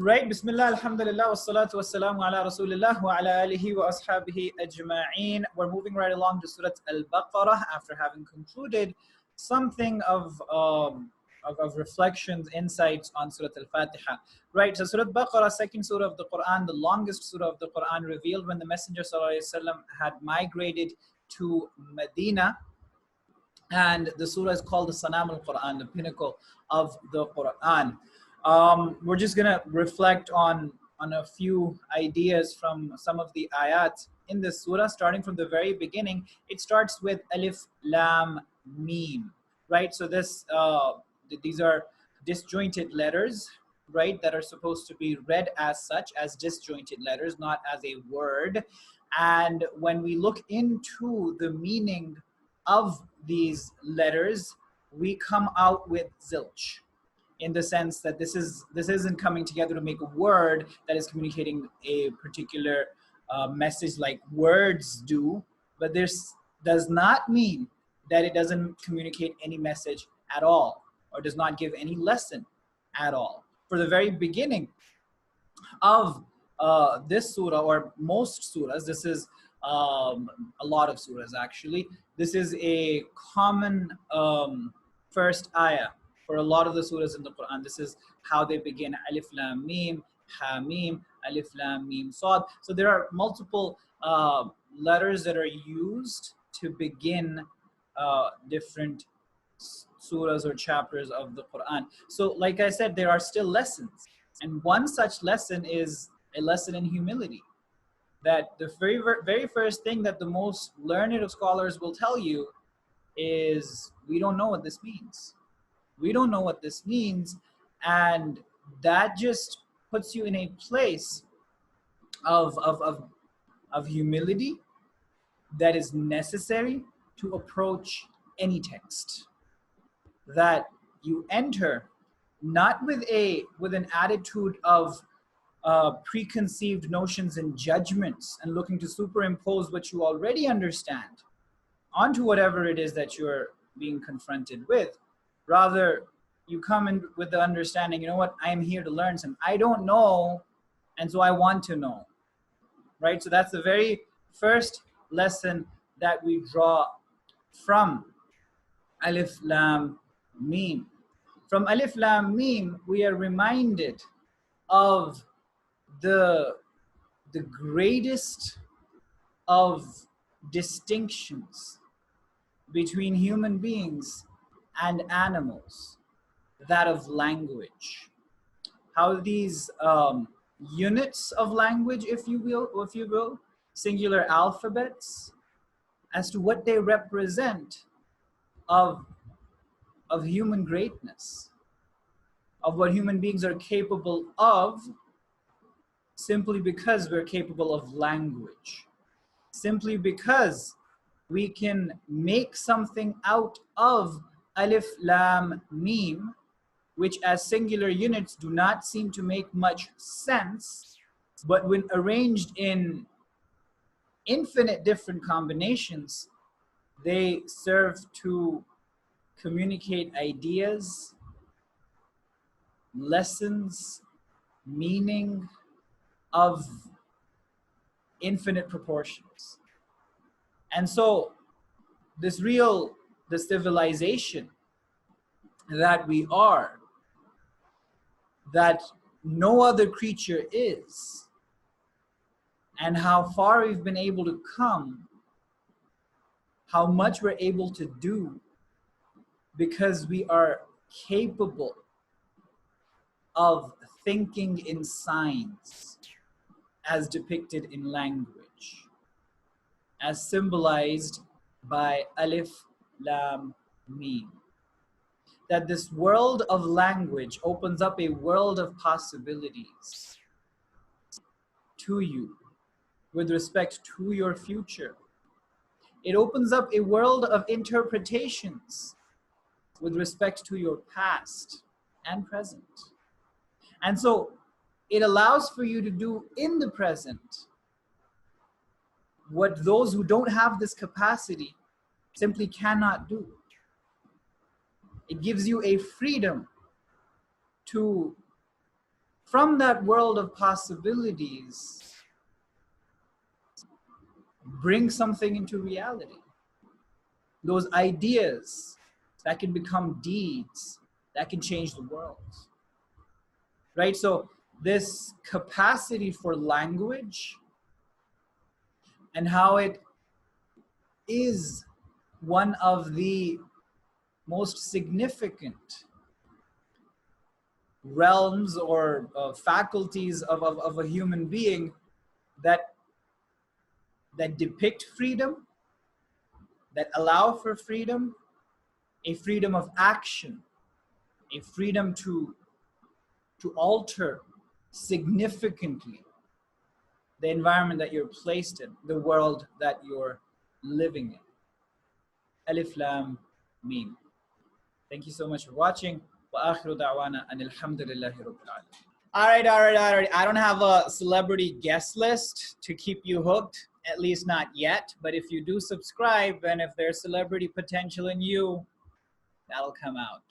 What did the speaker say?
Right, Bismillah, Alhamdulillah, wassalatu wassalamu ala Rasulillah wa ala alihi wa ashabihi ajma'een. We're moving right along to Surah al-Baqarah after having concluded something of reflections, insights on Surah al-Fatiha. Right, so Surah al-Baqarah, second surah of the Qur'an, the longest surah of the Qur'an, revealed when the Messenger ﷺ had migrated to Medina. And the surah is called the Sanam al-Quran, the pinnacle of the Quran. We're just going to reflect on a few ideas from some of the ayat in this surah, starting from the very beginning. It starts with Alif, Lam, Mim, right? So these are disjointed letters, right, that are supposed to be read as such, as disjointed letters, not as a word. And when we look into the meaning of these letters, we come out with zilch, in the sense that this isn't coming together to make a word that is communicating a particular message like words do, but this does not mean that it doesn't communicate any message at all, or does not give any lesson at all. For the very beginning of this surah, or most surahs, this is a lot of surahs actually, this is a common first ayah for a lot of the surahs in the Quran. This is how they begin: Alif Lam Mim, Ha Mim, Alif Lam Mim Sad. So there are multiple letters that are used to begin different surahs or chapters of the Quran. So like I said, there are still lessons. And one such lesson is a lesson in humility. That the very first thing that the most learned of scholars will tell you is, we don't know what this means. We don't know what this means. And that just puts you in a place of humility that is necessary to approach any text. That you enter not with an attitude of preconceived notions and judgments and looking to superimpose what you already understand onto whatever it is that you're being confronted with. Rather, you come in with the understanding, you know what, I am here to learn something. I don't know, and so I want to know. Right? So that's the very first lesson that we draw from Alif Lam Mim. From Alif Lam Mim, we are reminded of the greatest of distinctions between human beings and animals, that of language. How these units of language, if you will, singular alphabets, as to what they represent of human greatness, of what human beings are capable of, simply because we're capable of language, simply because we can make something out of Alif Lam Mim, which as singular units do not seem to make much sense, but when arranged in infinite different combinations, they serve to communicate ideas, lessons, meaning of infinite proportions. And so the civilization that we are, that no other creature is, and how far we've been able to come, how much we're able to do, because we are capable of thinking in signs as depicted in language, as symbolized by Alif Lam Mim. That this world of language opens up a world of possibilities to you with respect to your future. It opens up a world of interpretations with respect to your past and present. And so it allows for you to do in the present what those who don't have this capacity simply cannot do. It gives you a freedom to from that world of possibilities, bring something into reality. Those ideas that can become deeds, that can change the world. Right? So this capacity for language and how it is one of the most significant realms or faculties of a human being that depict freedom, that allow for freedom, a freedom of action, a freedom to alter significantly the environment that you're placed in, the world that you're living in. Alif Lam Mim. Thank you so much for watching. Wa akhiru da'wana anil hamdulillahi rabbil alamin. All right. I don't have a celebrity guest list to keep you hooked, at least not yet. But if you do subscribe and if there's celebrity potential in you, that'll come out.